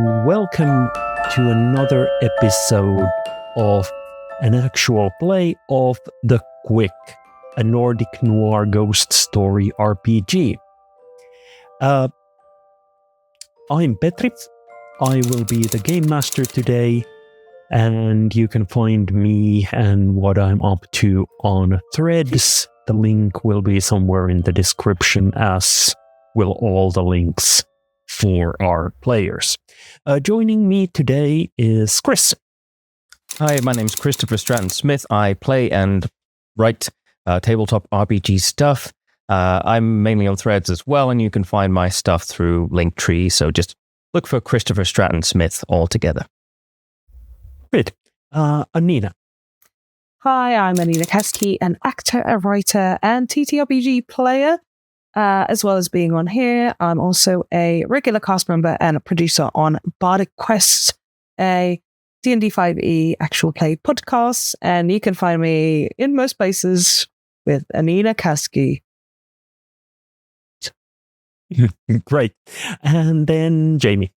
and welcome to another episode of an actual play of the Quck, a Nordic Noir ghost story RPG. I'm Petri. I will be the game master today, and you can find me and what I'm up to on Threads. The link will be somewhere in the description, as will all the links for our players. Joining me today is Chris. Hi, my name's Christopher Stratton Smith. I play and write tabletop RPG stuff. I'm mainly on Threads as well, and you can find my stuff through Linktree, so just look for Christopher Stratton Smith altogether. Great. Annina. Hi, I'm Annina Kaski, an actor, a writer, and TTRPG player. As well as being on here, I'm also a regular cast member and a producer on Bardic Quest, a D&D 5e actual play podcast, and you can find me in most places with Annina Kaski. Great. And then Jamie.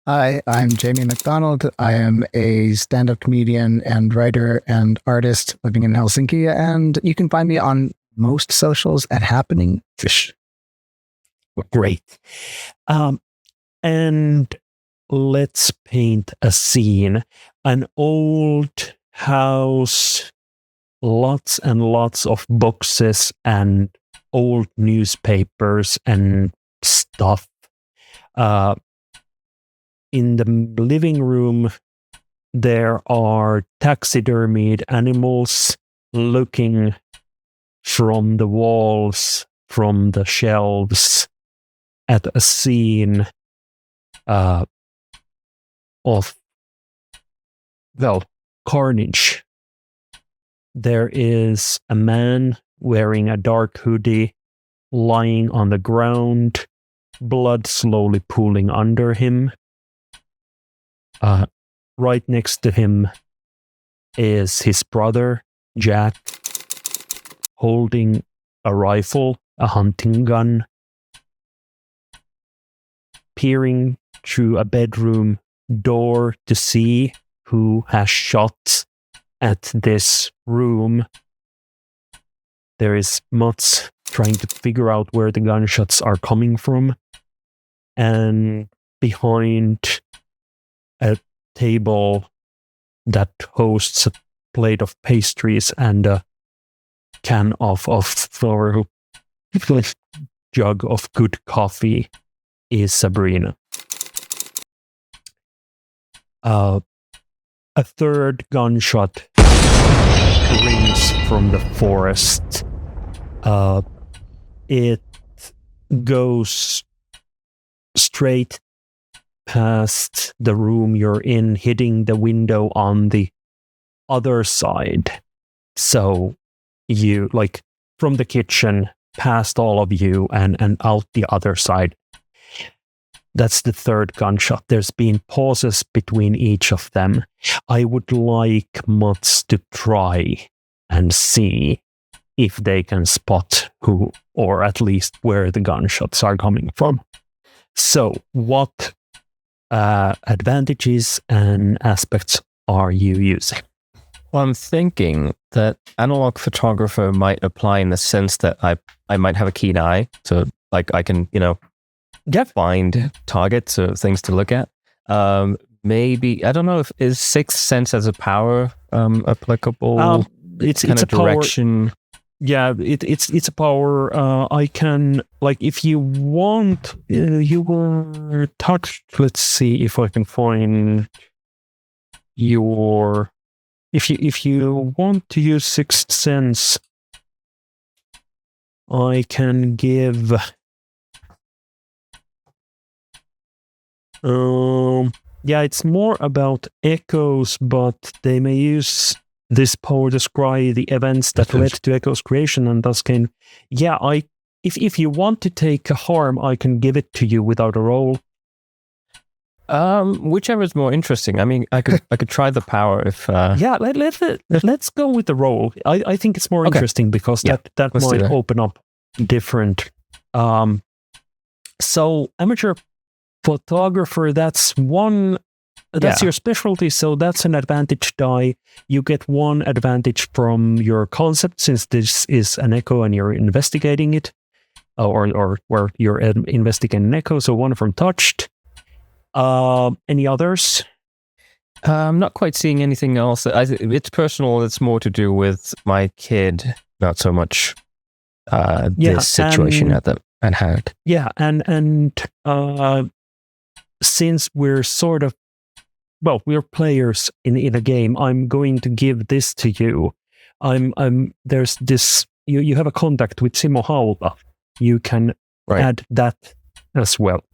Hi, I'm Jamie MacDonald. I am a stand-up comedian and writer and artist living in Helsinki, and you can find me on most socials at Happening Fish. Great. And let's paint a scene. An old house, lots and lots of boxes and old newspapers and stuff. In the living room, there are taxidermied animals looking from the walls, from the shelves, at a scene of, carnage. There is a man wearing a dark hoodie lying on the ground, blood slowly pooling under him. Right next to him is his brother, Jack, holding a rifle, a hunting gun, peering through a bedroom door to see who has shot at this room. There is Mutz trying to figure out where the gunshots are coming from, and behind a table that hosts a plate of pastries and a can of or jug of good coffee is Sabrina. A third gunshot rings from the forest. It goes straight past the room you're in, hitting the window on the other side. So you, from the kitchen, past all of you and out the other side. That's the third gunshot. There's been pauses between each of them. I would like Mutz to try and see if they can spot who, or at least where the gunshots are coming from. So, what advantages and aspects are you using? Well, I'm thinking that analog photographer might apply in the sense that I might have a keen eye, so I can, find targets or things to look at. Maybe, I don't know, is Sixth Sense as a power applicable? It's a direction. Power. Yeah, it's a power. I can, if you want, you were touched. Let's see if I can find your. If you want to use Sixth Sense, I can give. It's more about echoes, but they may use this power to describe the events that led to Echo's creation, and thus can. If you want to take a harm, I can give it to you without a roll. Whichever is more interesting. I mean, I could try the power if. Let's go with the roll. I think it's more interesting because that might open up different. So amateur photographer, that's one. That's your specialty, so that's an advantage die. You get one advantage from your concept, since this is an echo and you're investigating it, or where you're investigating an echo. So one from touched. Any others? I'm not quite seeing anything else. It's personal. It's more to do with my kid, not so much this situation at hand. Yeah, and since we're sort of, well, we're players in a game, I'm going to give this to you. There's this. You have a contact with Simo Haula. You can add that as well.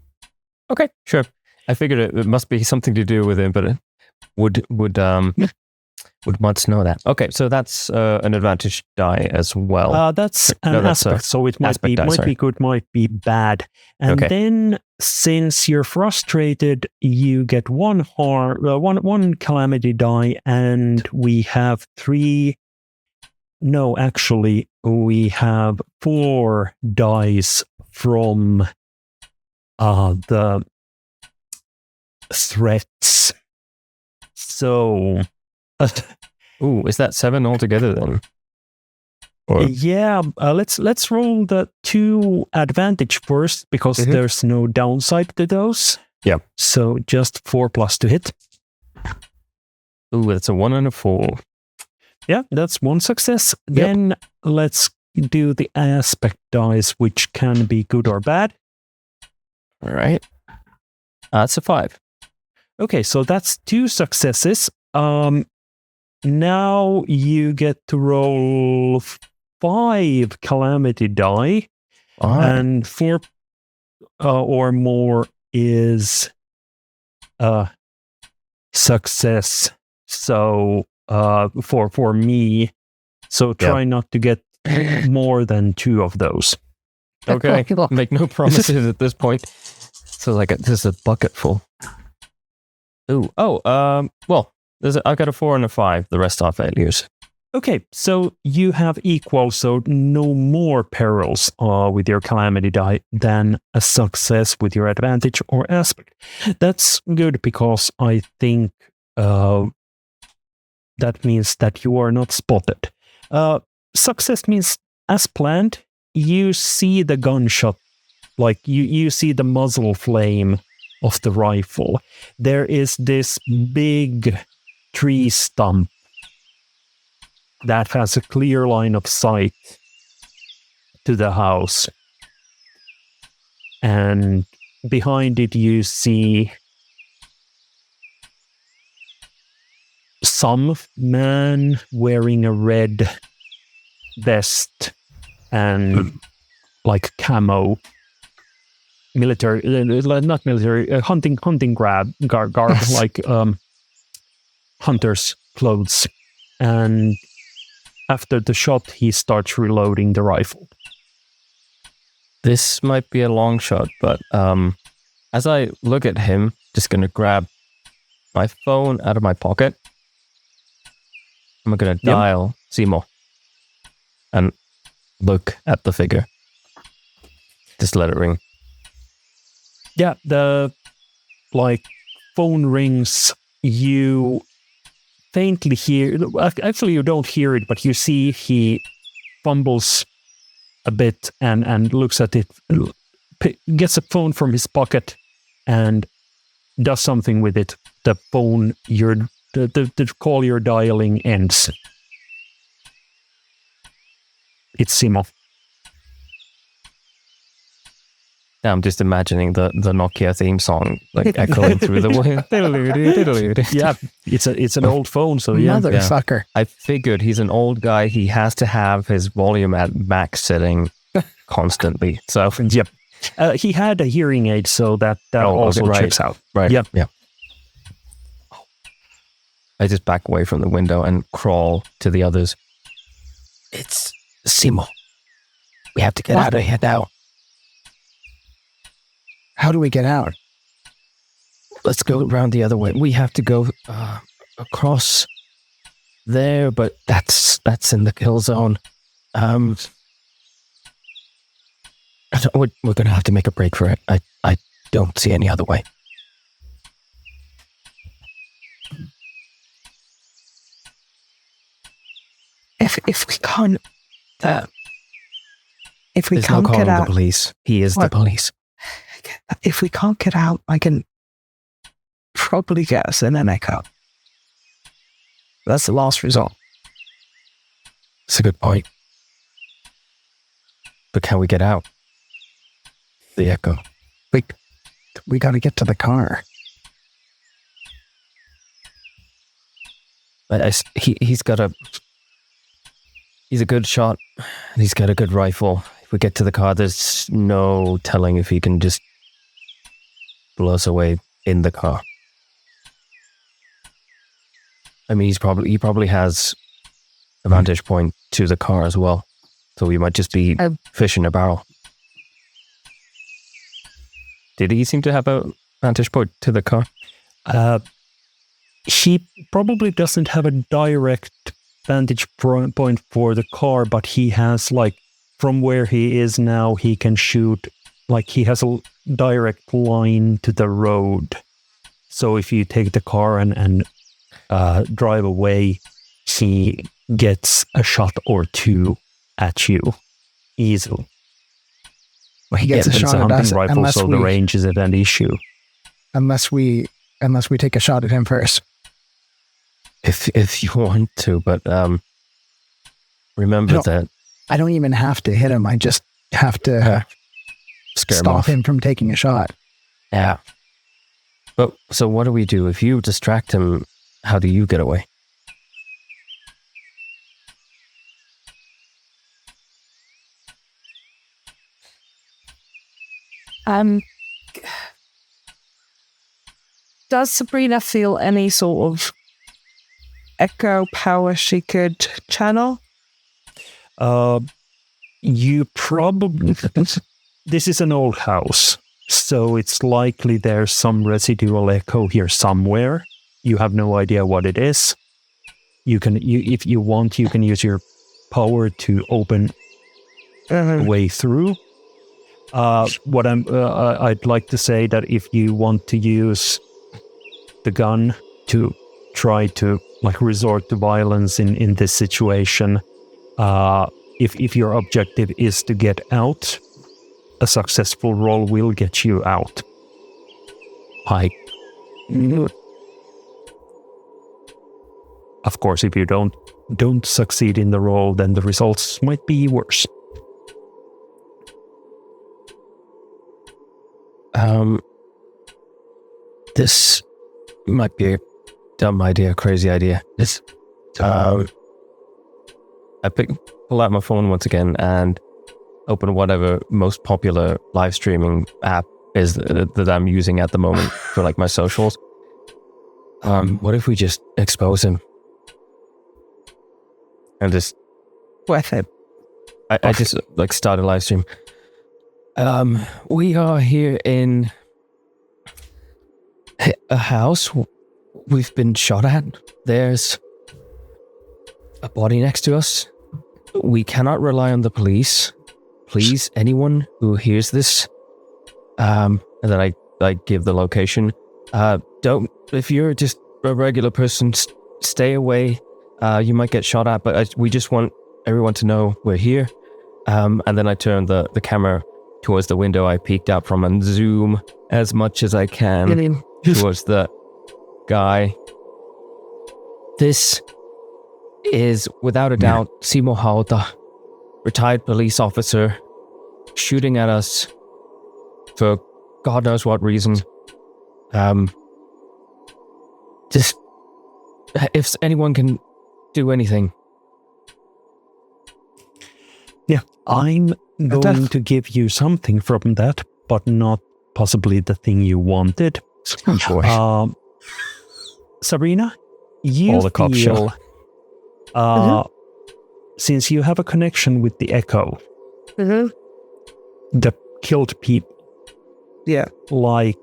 Okay, sure. I figured it must be something to do with him, but would Muds know that? Okay, so that's an advantage die as well. That's an aspect, so it might be good, might be bad. And then, since you're frustrated, you get one calamity die, and we have 3. No, actually, we have 4 dice from the threats. So, ooh, is that 7 altogether then? Or? Yeah, let's roll the 2 advantage first, because there's no downside to those. Yeah. So just 4+ to hit. Ooh, that's a 1 and a 4. Yeah, that's 1 success. Yep. Then let's do the aspect dice, which can be good or bad. All right. That's a 5. Okay, so that's 2 successes. Now you get to roll 5 calamity die, and 4 or more is success. So for me, so try not to get more than 2 of those. Okay, make no promises at this point. So this is a bucket full. Well, I've got a 4 and a 5. The rest are failures. Okay, so you have equal, so no more perils with your calamity die than a success with your advantage or aspect. That's good, because I think that means that you are not spotted. Success means, as planned, you see the gunshot, like you see the muzzle flame of the rifle. There is this big tree stump that has a clear line of sight to the house. And behind it you see some man wearing a red vest and like camo military, not military, hunting garb, like hunter's clothes. And after the shot, he starts reloading the rifle. This might be a long shot, but as I look at him, just going to grab my phone out of my pocket. I'm going to dial Simo and look at the figure. Just let it ring. Yeah, the phone rings. You faintly hear, actually you don't hear it, but you see he fumbles a bit and looks at it, gets a phone from his pocket and does something with it. The phone, the call you're dialing ends. It's Simo. I'm just imagining the Nokia theme song echoing through the wind. Yeah, it's an old phone, so yeah. Motherfucker. I figured he's an old guy. He has to have his volume at max setting constantly. So yep. He had a hearing aid, so that also checks out. Right. Yep. Yeah. I just back away from the window and crawl to the others. It's Simo. We have to get out of here now. How do we get out? Let's go around the other way. We have to go across there, but that's in the kill zone. We're going to have to make a break for it. don't see any other way. If we can't, if we There's can't no get calling the out, police. He is the police. if we can't get out, I can probably get us in an echo. That's the last resort. That's a good point. But can we get out? The echo. We got to get to the car. He's a good shot. And he's got a good rifle. If we get to the car, there's no telling if he can just blow us away in the car. I mean, he probably has a vantage point to the car as well. So we might just be fish in a barrel. Did he seem to have a vantage point to the car? He probably doesn't have a direct vantage point for the car, but he has, like, from where he is now, he can shoot, like, he has a direct line to the road. So if you take the car and drive away, he gets a shot or two at you easily. Well, he gets a shot at us rifle, so the range isn't an issue. Unless we take a shot at him first. If you want to, but remember that I don't even have to hit him. I just have to stop him from taking a shot. Yeah. But so what do we do? If you distract him, how do you get away? Does Sabrina feel any sort of echo power she could channel? You probably... This is an old house, so it's likely there's some residual echo here somewhere. You have no idea what it is. If you want, you can use your power to open a way through. I'd like to say that if you want to use the gun to try to, like, resort to violence in this situation, if your objective is to get out, a successful roll will get you out. Of course, if you don't succeed in the roll, then the results might be worse. This might be a dumb idea, crazy idea. I pull out my phone once again and open whatever most popular live streaming app is that I'm using at the moment for, like, my socials. What if we just expose him? And just... Worth it. I just, like, start a live stream. We are here in a house. We've been shot at. There's a body next to us. We cannot rely on the police. Please, anyone who hears this, and then I give the location. If you're just a regular person, stay away. You might get shot at, but we just want everyone to know we're here. And then I turn the camera towards the window I peeked out from and zoom as much as I can towards the guy. This is, without a doubt, Simo Hauta, retired police officer, shooting at us for God knows what reason. Just, if anyone can do anything. Yeah, I'm going to give you something from that, but not possibly the thing you wanted. Sabrina, you all the cops feel, since you have a connection with the Echo, the killed people, like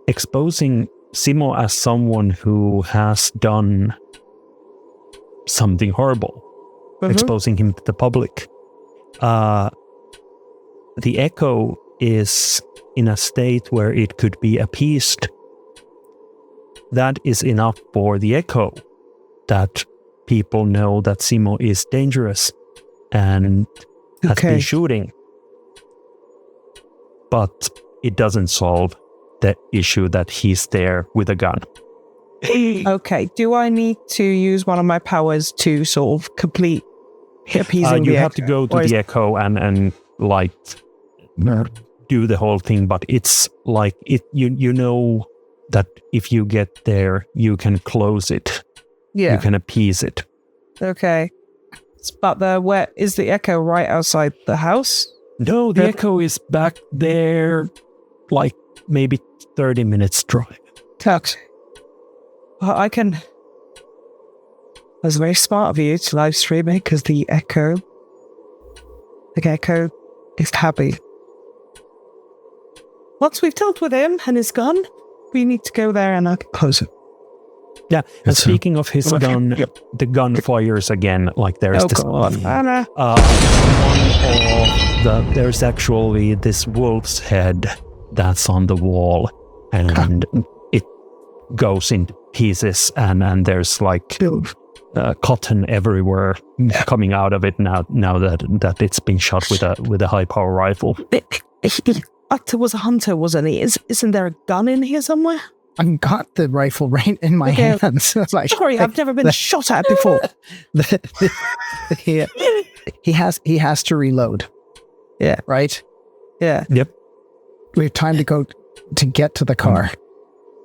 exposing Simo as someone who has done something horrible, exposing him to the public. The Echo is in a state where it could be appeased, that is enough for the echo that people know that Simo is dangerous and has been shooting. But it doesn't solve the issue that he's there with a gun. Okay, do I need to use one of my powers to sort of complete appeasing you the have echo? to go to the echo and like do the whole thing, but it's like you know that if you get there you can close it. Yeah. You can appease it. Okay. But where is the echo? Right outside the house? No, the echo is back there, like maybe 30 minutes drive. Okay. Well, I can... That's very smart of you to live stream it, because the echo is happy. Once we've dealt with him and his gun, we need to go there and I can close it. Yeah, and speaking of his gun, the gun fires again. Like there's this Anna. there's actually this wolf's head that's on the wall, and it goes into pieces, and there's like cotton everywhere coming out of it now that it's been shot with a high power rifle. Atte was a hunter, wasn't he? Isn't there a gun in here somewhere? I got the rifle right in my hands. Sorry, I've never been shot at before. He has to reload. Yeah. Right? Yeah. Yep. We have time to go to get to the car.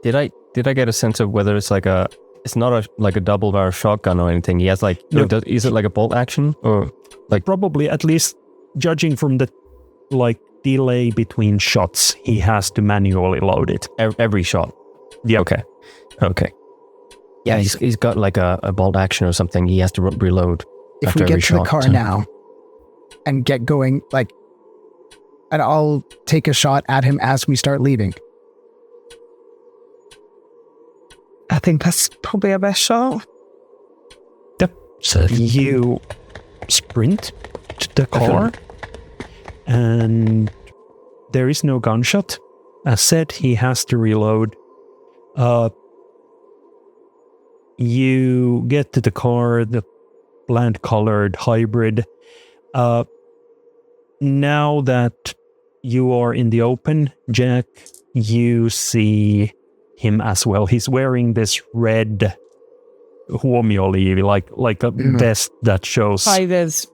Did I get a sense of whether it's it's not like a double barrel shotgun or anything? He has is it like a bolt action or like probably, at least judging from the like delay between shots, he has to manually load it every shot? Yeah. Okay. Yeah, he's got like a bolt action or something. He has to reload. If we get to the car now and get going, and I'll take a shot at him as we start leaving. I think that's probably our best shot. Yep. So you sprint to the car, and there is no gunshot. As said, he has to reload. You get to the car, the bland-colored hybrid. Now that you are in the open, Jack, you see him as well. He's wearing this red huomioliivi, like a vest that shows Fiver's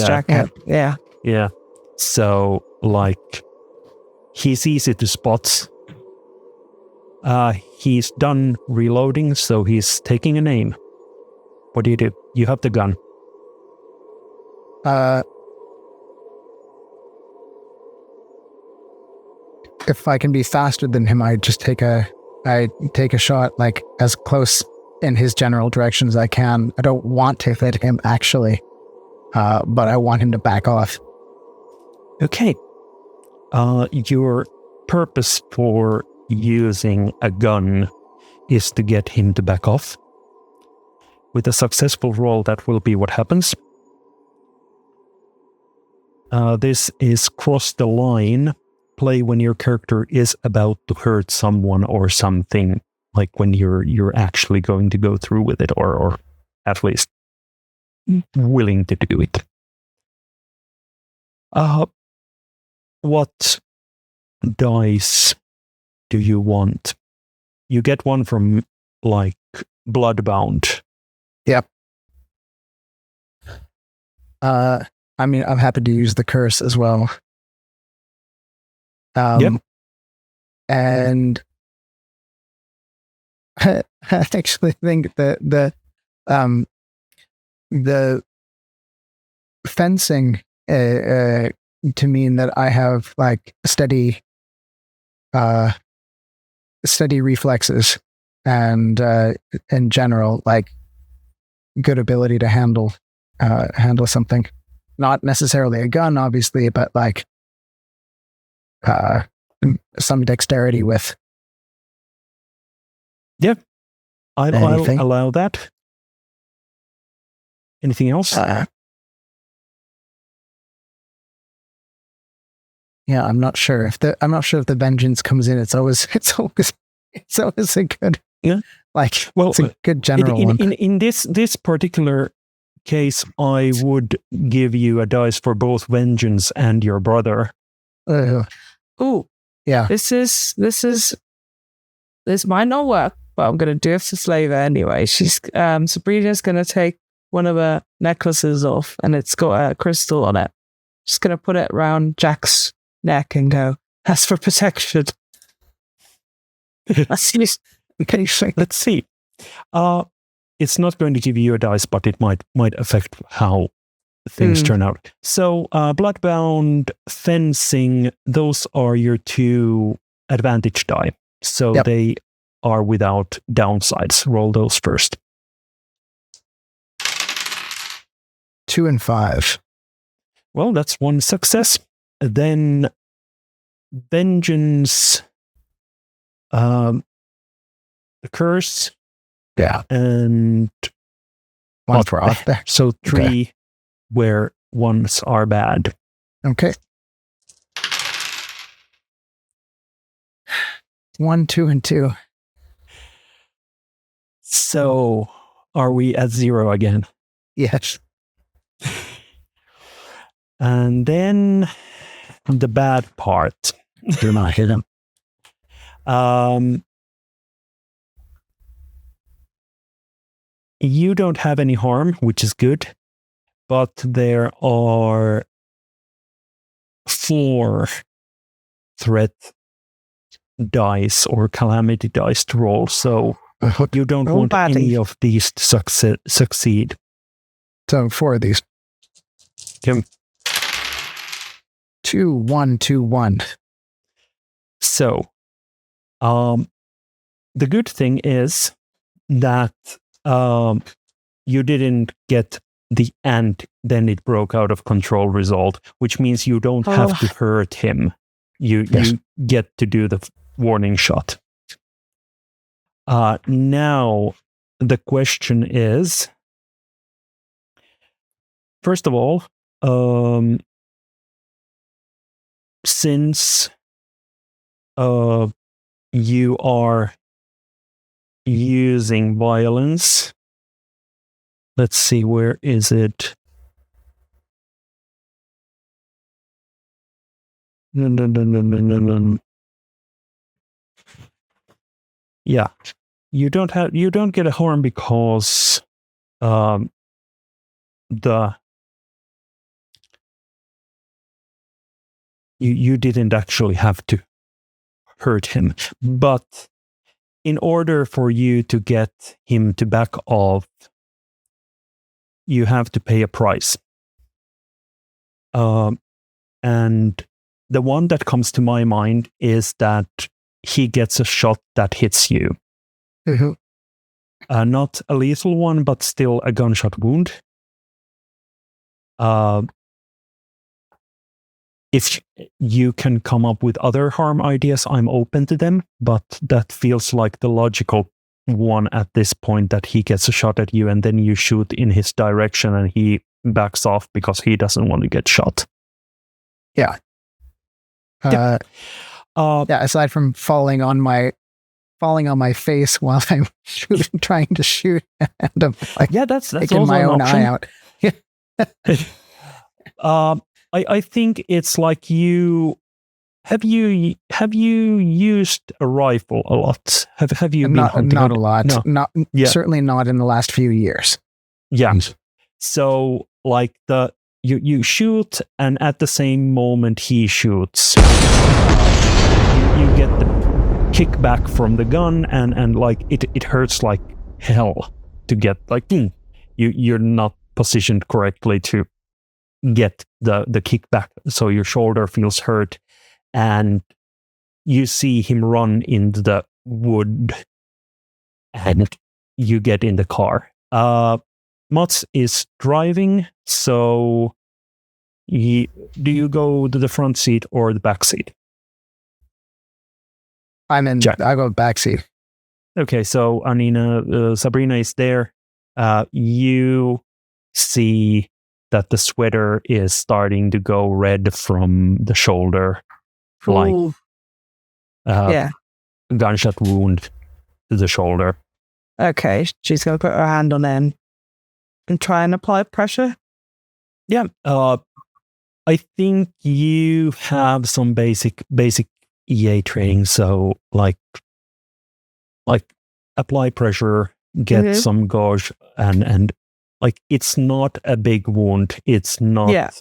jacket. Yeah. Yeah. So he's easy to spot. He's done reloading, so he's taking an aim. What do? You have the gun. If I can be faster than him, I take a shot as close in his general direction as I can. I don't want to hit him actually, but I want him to back off. Okay. Your purpose for using a gun is to get him to back off. With a successful roll, that will be what happens. This is cross the line. Play when your character is about to hurt someone or something, like when you're actually going to go through with it, or at least willing to do it. What dice do you want? You get one from Bloodbound. Yep. I'm happy to use the curse as well. Yep. And I actually think that the fencing to mean that I have steady reflexes and in general good ability to handle something, not necessarily a gun obviously, but some dexterity with. Yep. I'll allow that. Anything else? Yeah, I'm not sure if the vengeance comes in. It's always a good it's a good general one. In this particular case, I would give you a dice for both vengeance and your brother. Ooh, yeah. This might not work, but I'm gonna do it for Slaver anyway. She's Sabrina's gonna take one of her necklaces off, and it's got a crystal on it. Just gonna put it around Jack's neck and go, "That's for protection." Let's see. It's not going to give you a dice, but it might affect how things turn out. So, Bloodbound, fencing, those are your 2 advantage die. So they are without downsides. Roll those first. 2 and 5. Well, that's 1 success. Then vengeance, the curse, and 1 for Atte. So 3 where ones are bad. Okay. 1, 2, and 2. So are we at 0 again? Yes. And then the bad part. Do not hit him. You don't have any harm, which is good, but there are 4 threat dice or calamity dice to roll, so you don't want any of these to succeed. So 4 of these. 2, 1, 2, 1. So, the good thing is that you didn't get the "and then it broke out of control" result, which means you don't have to hurt him. You get to do the warning shot. Now, the question is, first of all, since you are using violence, let's see, where is it? Yeah, you don't get a harm because you didn't actually have to hurt him, but in order for you to get him to back off, you have to pay a price. And the one that comes to my mind is that he gets a shot that hits you. Mm-hmm. Not a lethal one, but still a gunshot wound. If you can come up with other harm ideas, I'm open to them, but that feels like the logical one at this point, that he gets a shot at you and then you shoot in his direction and he backs off because he doesn't want to get shot. Yeah. Aside from falling on my face while I'm trying to shoot at him, that's taking also my own option. eye out. I think it's like you have you used a rifle a lot? Have you been hunting? Not a lot. No. Certainly not in the last few years. Yeah. So like you shoot, and at the same moment he shoots, you get the kickback from the gun, and like it hurts like hell to get you're not positioned correctly to get the kickback, so your shoulder feels hurt, and you see him run into the wood, and you get in the car. Mats is driving, so do you go to the front seat or the back seat? I'm in. Jack. I go back seat. Okay, so Annina, Sabrina is there. You see that the sweater is starting to go red from the shoulder, like Ooh. Yeah. gunshot wound to the shoulder. Okay. She's going to put her hand on him and try and apply pressure. Yeah. I think you have some basic EA training, so like apply pressure, get some gauge, and like it's not a big wound. It's not. Yeah.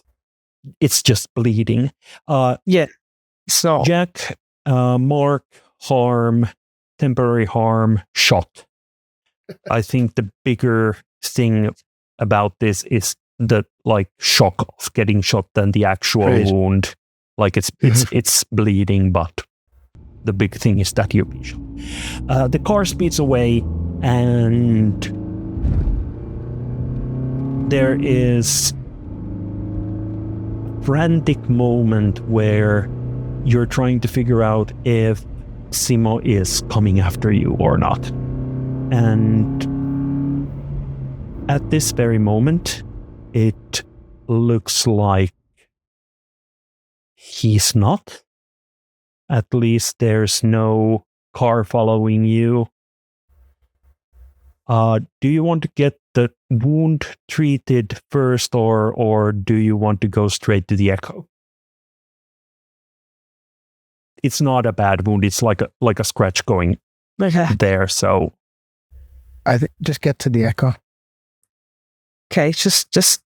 It's just bleeding. Yeah. So Jack, mark, harm, temporary harm, shot. I think the bigger thing about this is the like shock of getting shot than the actual wound. Like it's bleeding, but the big thing is that you've been shot. The car speeds away, and there is a frantic moment where you're trying to figure out if Simo is coming after you or not. And at this very moment, it looks like he's not. At least there's no car following you. Do you want to get the wound treated first, or do you want to go straight to the echo? It's not a bad wound. It's like a scratch going there. So I think just get to the echo. Okay, just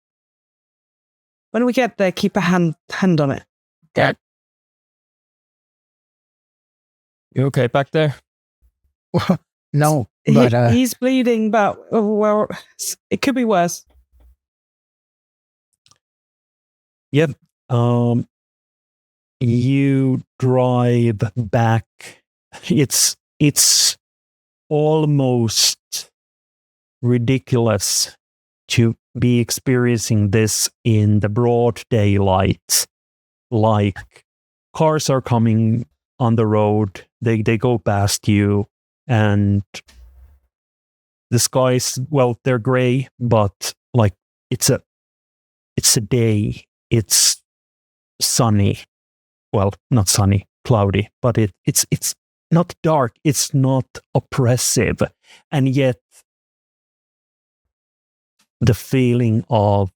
when we get there, keep a hand on it. Yeah. You okay back there? No, but he's bleeding, but well, it could be worse. Yep. You drive back. It's almost ridiculous to be experiencing this in the broad daylight. Like, cars are coming on the road, they go past you, and the skies, well, they're gray, but like it's a day. It's sunny. Well, not sunny, cloudy, but it's not dark, it's not oppressive, and yet the feeling of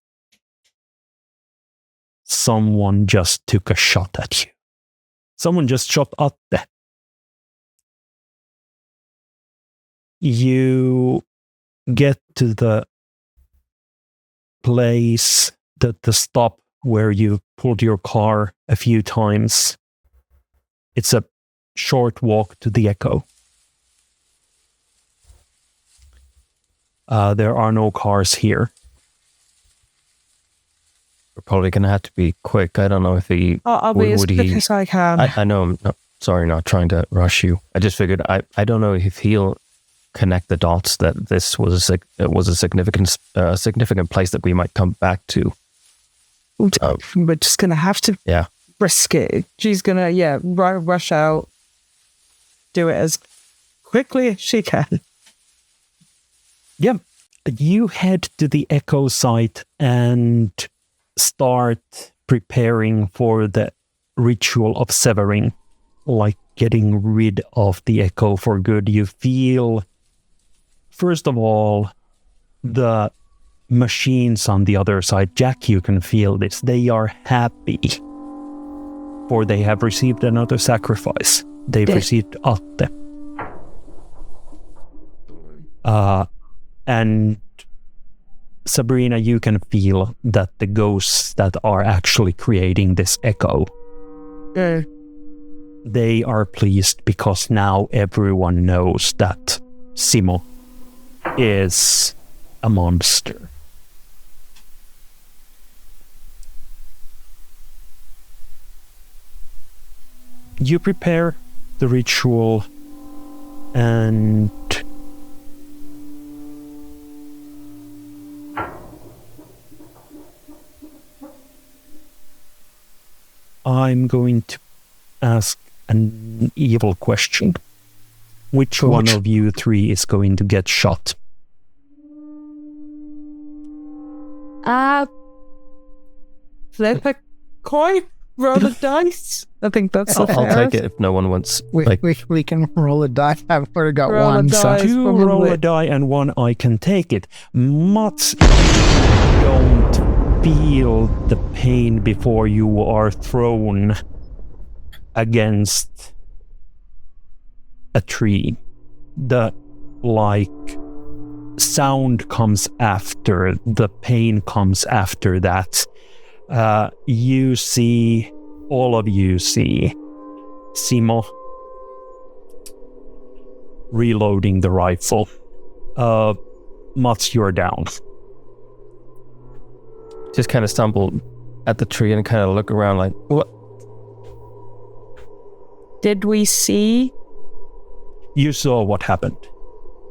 someone just took a shot at you. Someone just shot Atte. You get to the place, the stop where you pulled your car a few times. It's a short walk to the echo. There are no cars here. We're probably going to have to be quick. I don't know if he... I'll be as quick as I can. I know, I'm not trying to rush you. I just figured, I don't know if he'll connect the dots that this was a significant place that we might come back to. We're just going to have to risk it. She's going to, rush out, do it as quickly as she can. Yep. You head to the echo site and start preparing for the ritual of severing, like getting rid of the echo for good. You feel, first of all, the machines on the other side. Jack, you can feel this. They are happy, for they have received another sacrifice. They've received Atte. And Sabrina, you can feel that the ghosts that are actually creating this echo, they are pleased because now everyone knows that Simo is a monster. You prepare the ritual, and I'm going to ask an evil question. Which one of you three is going to get shot? Flip a coin? roll a dice. I think that's the I'll fairest. take it if no one wants. We can roll a die. I've already got Roll a one. So die. Two probably- roll a die and one I can take it. Mats, don't feel the pain before you are thrown against a tree. The sound comes after, the pain comes after that. All of you see Simo reloading the rifle. Mats, you're down. Just kind of stumble at the tree and kind of look around like, what? Did we see? You saw what happened.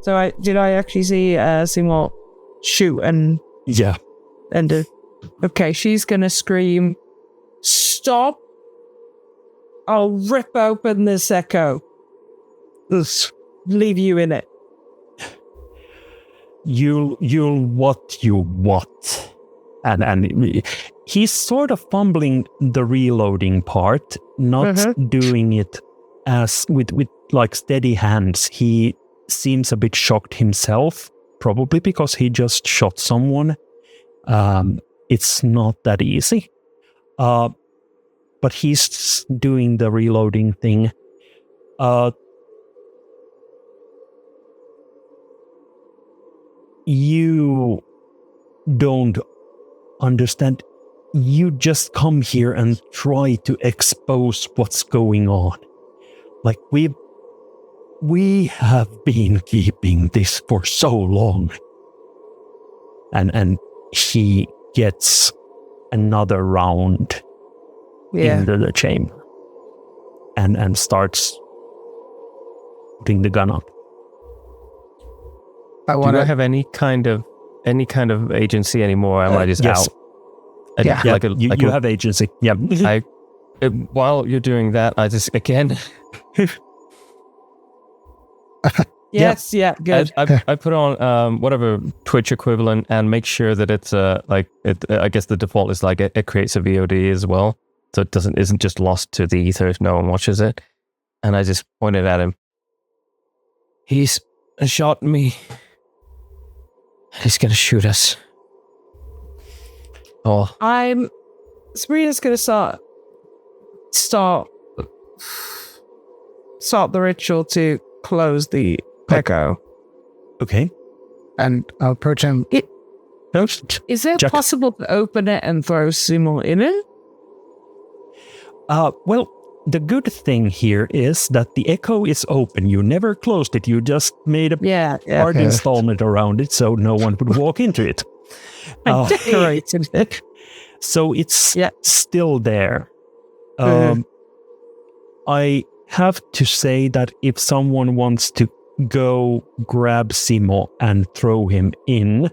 So did I actually see Simo shoot and Yeah. okay, she's gonna scream, "Stop! I'll rip open this echo. Just leave you in it." You'll what? And he's sort of fumbling the reloading part, not doing it as with like steady hands. He seems a bit shocked himself, probably because he just shot someone. It's not that easy. But he's doing the reloading thing. You don't understand. You just come here and try to expose what's going on. Like we have been keeping this for so long. And he gets another round into the chamber and starts putting the gun up. I Do want I to have any kind of agency anymore? Am I just yes. out? You have agency. Yeah. While you're doing that, I just again. Yes, yeah, good. I put on whatever Twitch equivalent and make sure that it's I guess the default is like it creates a VOD as well, so it isn't just lost to the ether if no one watches it. And I just pointed at him. He's shot me. He's gonna shoot us. Oh, Sabrina's gonna start the ritual to close the echo. Okay. and I'll approach him. Is it Jack. possible to open it and throw Simul in it? Well, the good thing here is that the echo is open. You never closed it. You just made a Yeah. hard installment around it so no one would walk into it. I decorated it. So it's still there. Mhm. I have to say that if someone wants to go grab Simo and throw him in,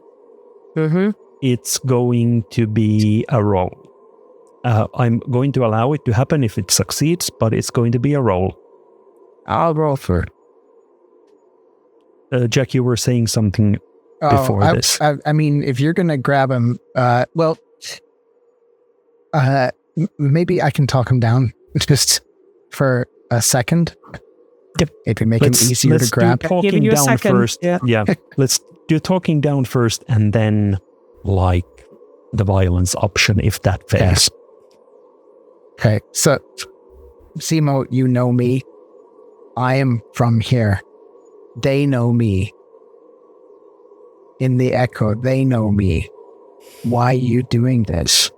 Mm-hmm. it's going to be a roll. I'm going to allow it to happen if it succeeds, but it's going to be a roll. I'll roll for it. Jack, you were saying something before this. I mean, if you're going to grab him, maybe I can talk him down just for a second. Yep. It would make him easier to grab. Do talking Giving you a down second. first. Yeah. Let's do talking down first and then like the violence option if that fails. Okay, so Simo, you know me. I am from here. They know me. In the echo, they know me. Why are you doing this?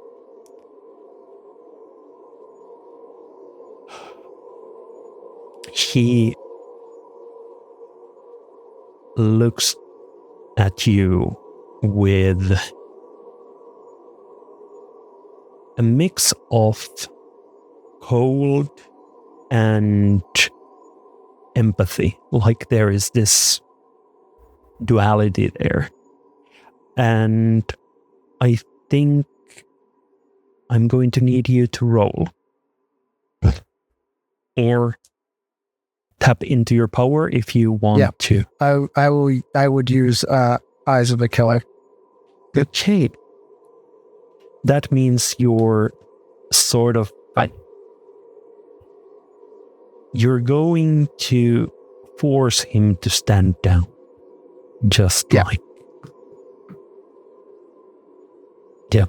He looks at you with a mix of cold and empathy, like there is this duality there. And I think I'm going to need you to roll. Or tap into your power if you want to. I would use Eyes of a Killer. Okay. That means you're sort of you're going to force him to stand down. Just like... Yeah.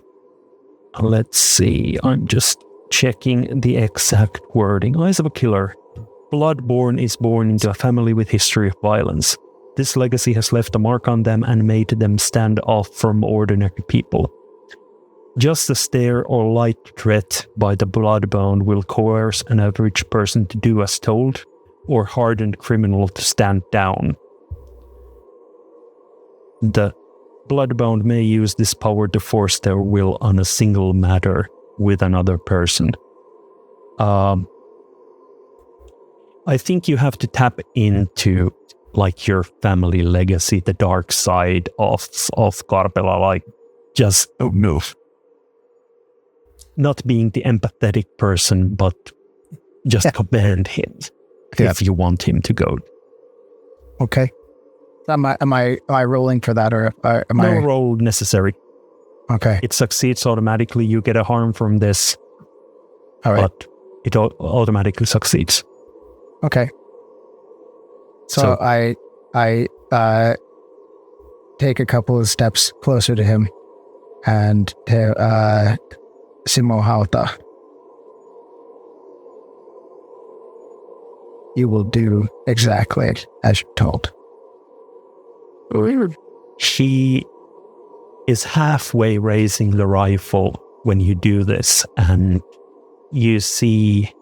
Let's see. I'm just checking the exact wording. Eyes of a Killer. Bloodborne is born into a family with history of violence. This legacy has left a mark on them and made them stand off from ordinary people. Just a stare or light threat by the Bloodbound will coerce an average person to do as told, or hardened criminal to stand down. The Bloodbound may use this power to force their will on a single matter with another person. I think you have to tap into like your family legacy, the dark side of Karpala, like just not being the empathetic person, but just command him if you want him to go. Okay. Am I rolling for that, or am no I? No roll necessary. Okay. It succeeds automatically. You get a harm from this, all right. But it automatically succeeds. Okay. So I take a couple of steps closer to him and Simo Hauta. You will do exactly as you're told. She is halfway raising the rifle when you do this, and you see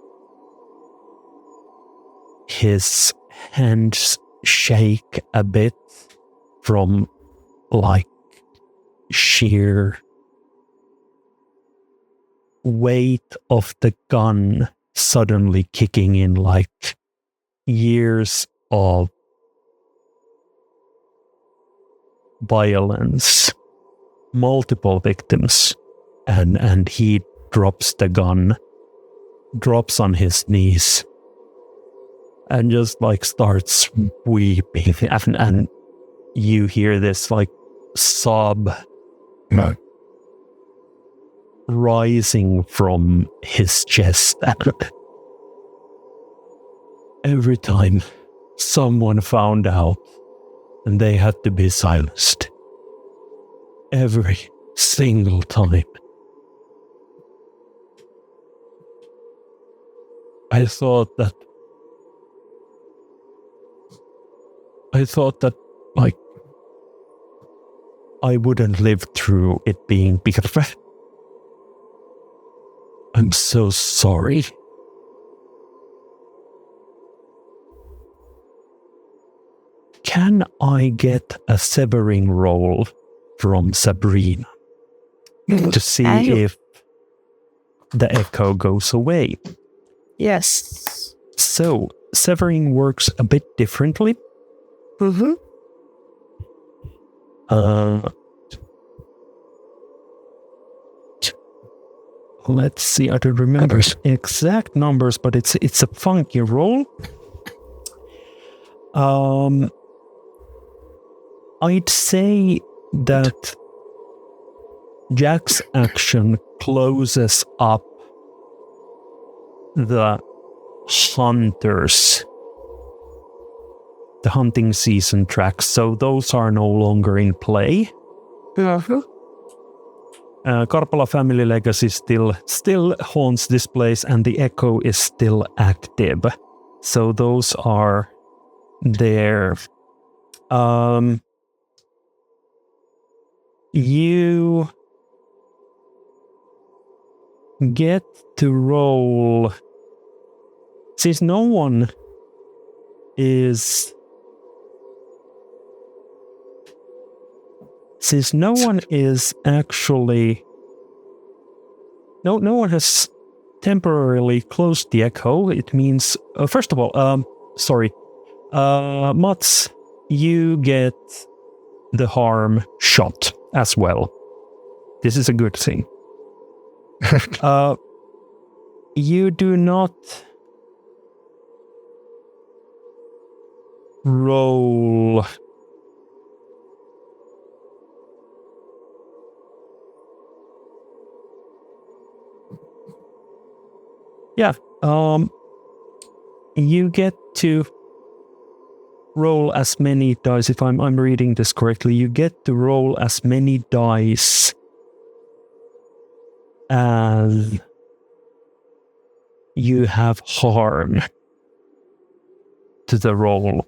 his hands shake a bit from like sheer weight of the gun suddenly kicking in, like years of violence, multiple victims, and he drops the gun, drops on his knees, and just like starts weeping, and you hear this like sob rising from his chest. Every time someone found out, and they had to be silenced. Every single time. I thought that like I wouldn't live through it being because I'm so sorry. Can I get a severing roll from Sabrina to see if the echo goes away? Yes. So, severing works a bit differently. Mm-hmm. Let's see, I don't remember exact numbers, but it's a funky roll. I'd say that Jack's action closes up the hunters, the hunting season tracks, so those are no longer in play. Karpala family legacy still haunts this place, and the echo is still active, so those are there. You get to roll, since no one is actually no one has temporarily closed the echo. It means first of all, Mats, you get the harm shot as well. This is a good thing. You do not roll. Yeah. you get to roll as many dice. If I'm reading this correctly, you get to roll as many dice as you have harm to the roll.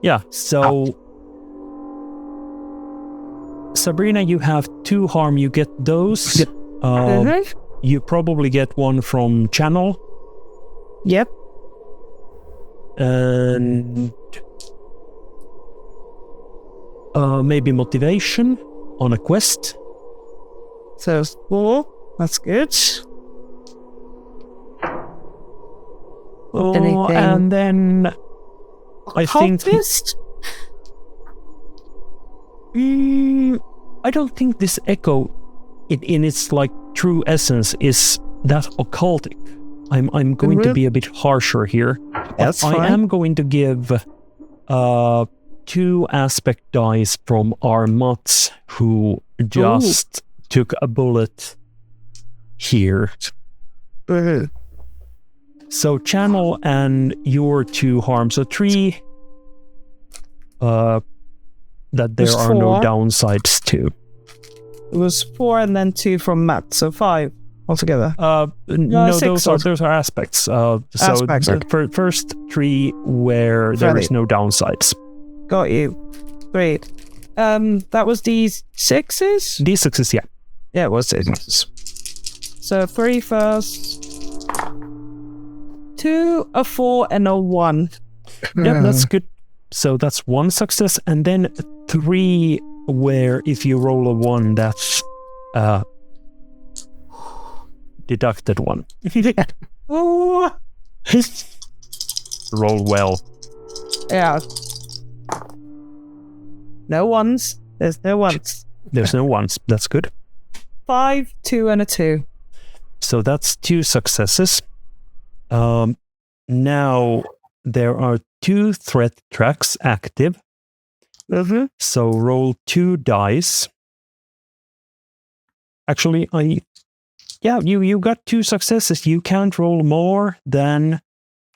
Yeah, so Sabrina, you have 2 harm. You get those. You probably get 1 from channel. Yep. And maybe motivation on a quest. So 4. That's good. Anything? And then I think I don't think this echo in its like true essence is that occultic. I'm going to be a bit harsher here. That's I fine. am going to give 2 aspect dice from our Mutts who just took a bullet here. So channel and your 2 harm. So 3 that there are no downsides to. It was 4 and then 2 from Matt, so 5 altogether. No, 6 those are aspects. So Aspects, the first 3 where there is no downsides. Got you. Great. That was D6s? D6s, yeah. Yeah, it was D6s. So 3 first. 2, a 4, and a 1. Yeah, that's good. So that's 1 success, and then 3 where if you roll a 1, that's deducted 1. Oh. Roll well. Yeah. No ones. There's no ones. There's no 1s. That's good. 5, 2, and a 2. So that's 2 successes. Now there are 2 threat tracks active. So roll 2 dice. Actually, you got 2 successes. You can't roll more than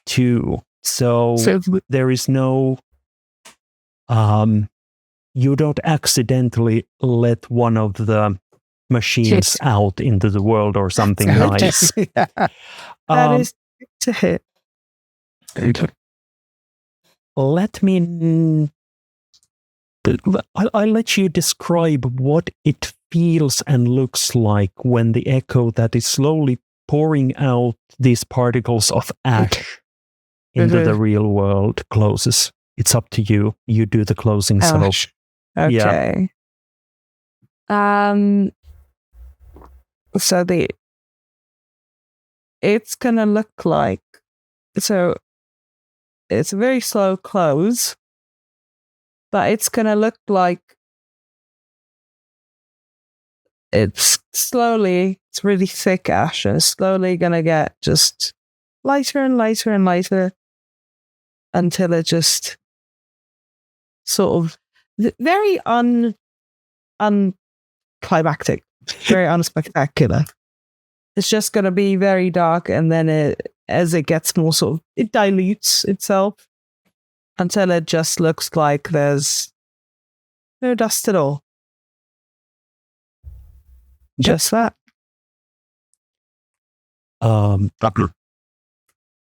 2. So there is no you don't accidentally let one of the machines out into the world or something nice. That is to hit. Let me I'll let you describe what it feels and looks like when the echo that is slowly pouring out these particles of ash into the real world closes. It's up to you. You do the closing. Ash. Okay. Yeah. So it's gonna look like, so it's a very slow close, but it's gonna look like it's really thick ash, and it's slowly gonna get just lighter and lighter and lighter until it just sort of very unclimactic, very unspectacular. It's just going to be very dark, and then as it gets more sort of, it dilutes itself until it just looks like there's no dust at all. Just that.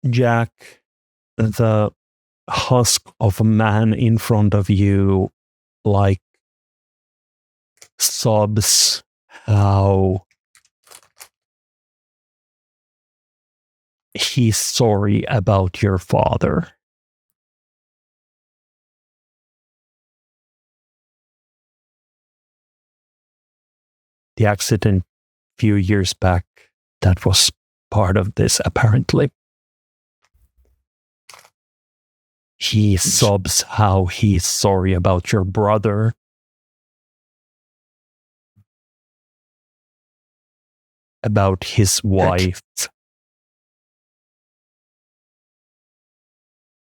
Jack, the husk of a man in front of you, like, sobs how he's sorry about your father. The accident a few years back, that was part of this, apparently. He sobs how he's sorry about your brother. About his wife.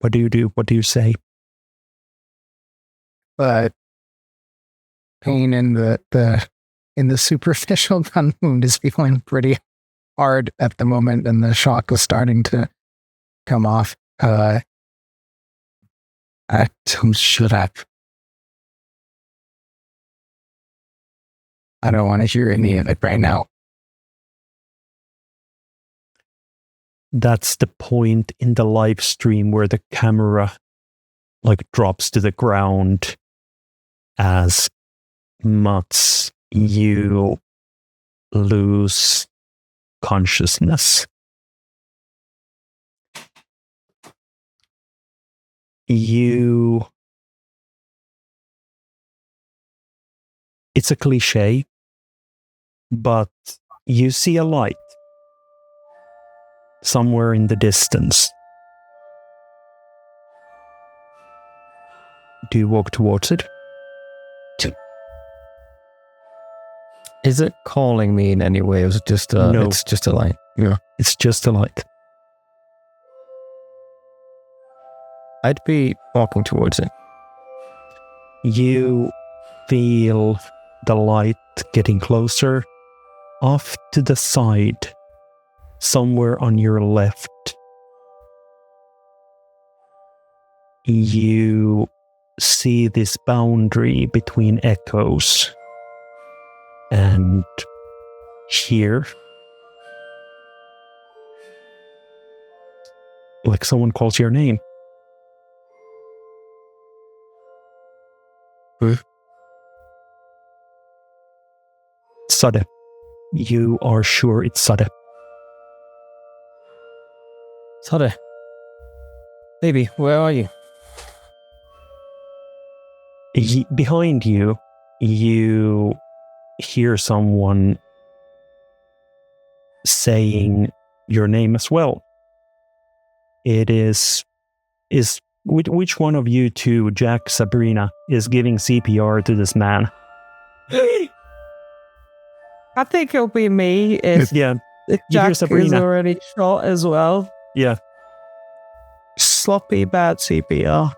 What do you do? What do you say? but pain in the superficial gun wound is feeling pretty hard at the moment, and the shock was starting to come off. Shut up. I don't want to hear any of it right now. That's the point in the live stream where the camera drops to the ground as Mats, you lose consciousness. It's a cliche, but you see a light somewhere in the distance. Do you walk towards it? Is it calling me in any way? Or is it just No. It's just a light. Yeah. It's just a light. I'd be walking towards it. You feel the light getting closer. Off to the side, somewhere on your left, you see this boundary between echoes. And here, someone calls your name. Who? Sade. You are sure it's Sade. Sade. Baby, where are you? Behind you, you hear someone saying your name as well. It is which one of you two, Jack, Sabrina, is giving CPR to this man? I think it'll be me if Yeah, Jack is Sabrina. already shot as well. Yeah. Sloppy bad CPR.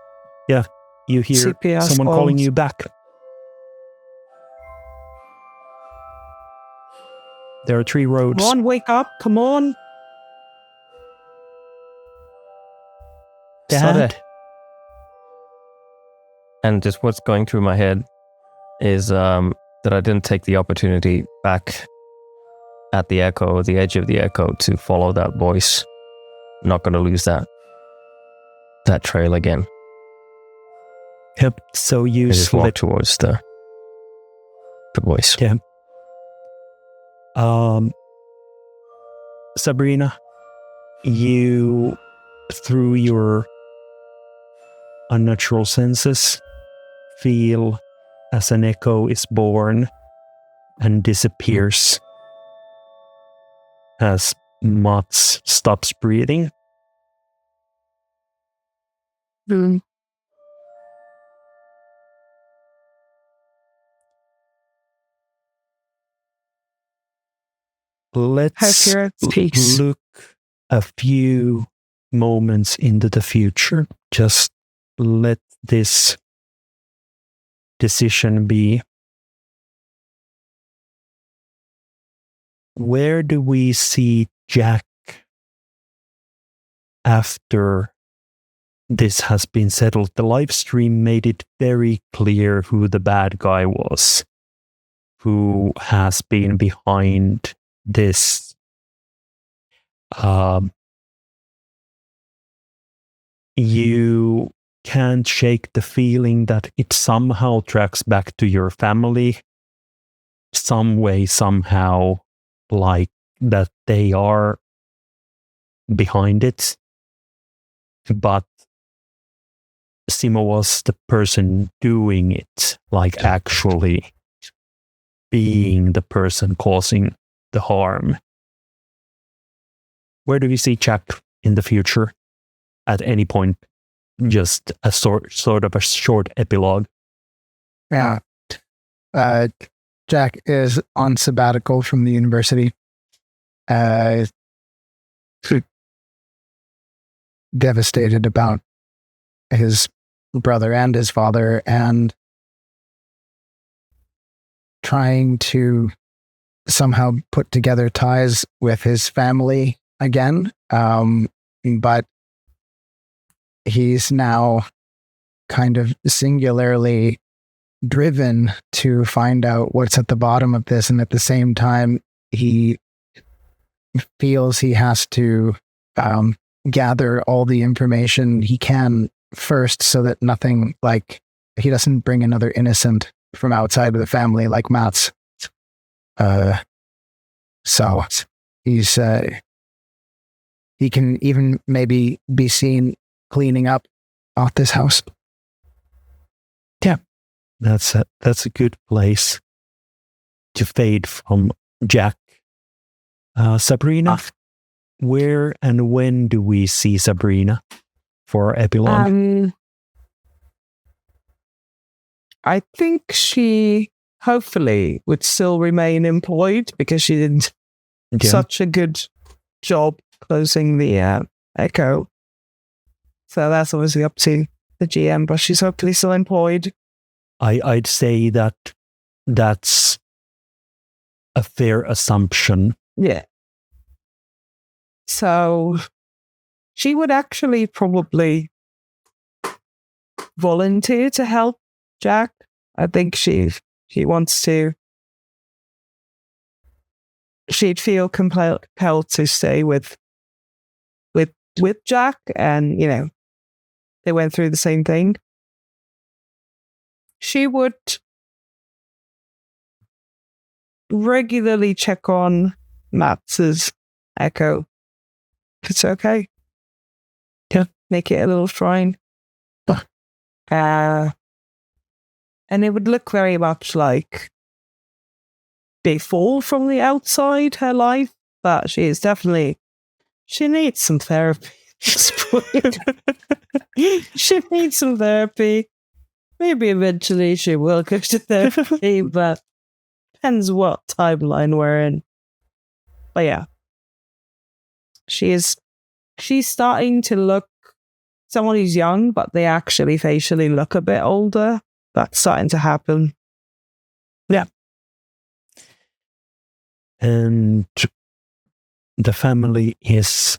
You hear CPR someone spoils. calling you back. There are 3 roads. Come on, wake up. Come on. Dad? Sade. And just what's going through my head is that I didn't take the opportunity back at the echo, the edge of the echo, to follow that voice. I'm not going to lose that trail again. Yep. So you I just walk slip. towards the voice. Yeah. Sabrina, you, through your unnatural senses, feel as an echo is born and disappears as Mats stops breathing. Let's Peace. look a few moments into the future. Just let this decision be. Where do we see Jack after this has been settled? The live stream made it very clear who the bad guy was, who has been behind this. You can't shake the feeling that it somehow tracks back to your family, some way, somehow, like that they are behind it. But Simo was the person doing it, like actually being the person causing the harm. Where do we see Jack in the future? At any point, just a sort of a short epilogue. Yeah. Jack is on sabbatical from the university. Devastated about his brother and his father, and trying to somehow put together ties with his family again. But he's now kind of singularly driven to find out what's at the bottom of this. And at the same time, he feels he has to gather all the information he can first so that nothing, like, he doesn't bring another innocent from outside of the family like Mats. So he's he can even maybe be seen cleaning up off this house. Yeah, that's a good place to fade from Jack. Sabrina, where and when do we see Sabrina for epilogue? I think she hopefully would still remain employed because she did such a good job closing the Echo. So that's obviously up to the GM, but she's hopefully still employed. I'd say that's a fair assumption. Yeah. So she would actually probably volunteer to help Jack. I think she wants to. She'd feel compelled to stay with Jack, and they went through the same thing. She would regularly check on Mats's Echo. If it's okay. Yeah. Make it a little shrine. And it would look very much like before from the outside her life, but she needs some therapy. She needs some therapy. Maybe eventually she will go to therapy, but depends what timeline we're in. But yeah. She's starting to look someone who's young, but they actually facially look a bit older. That's starting to happen. Yeah. And the family is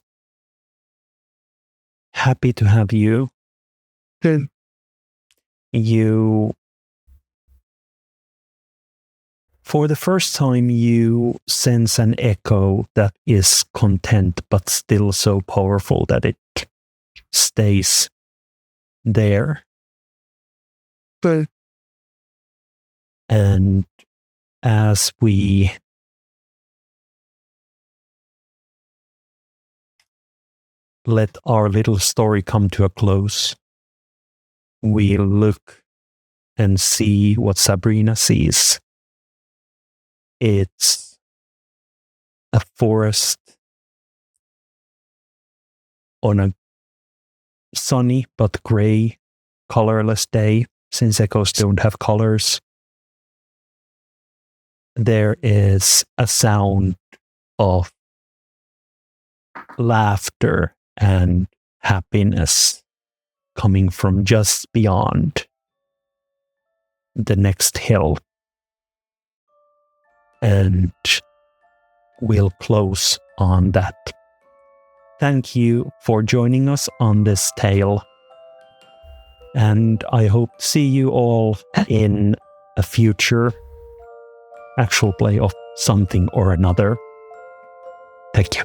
happy to have you. Good. You, for the first time, you sense an echo that is content, but still so powerful that it stays there. Good. And as we let our little story come to a close, we look and see what Sabrina sees. It's a forest on a sunny but grey, colorless day, since echoes don't have colors. There is a sound of laughter and happiness coming from just beyond the next hill. And we'll close on that. Thank you for joining us on this tale. And I hope to see you all in a future actual play of something or another. Thank you.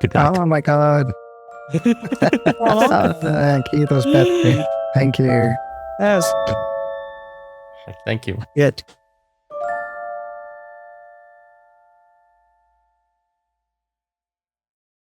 Good night. Oh my god. Thank you, Petri. Thank you. Yes. Thank you. Good.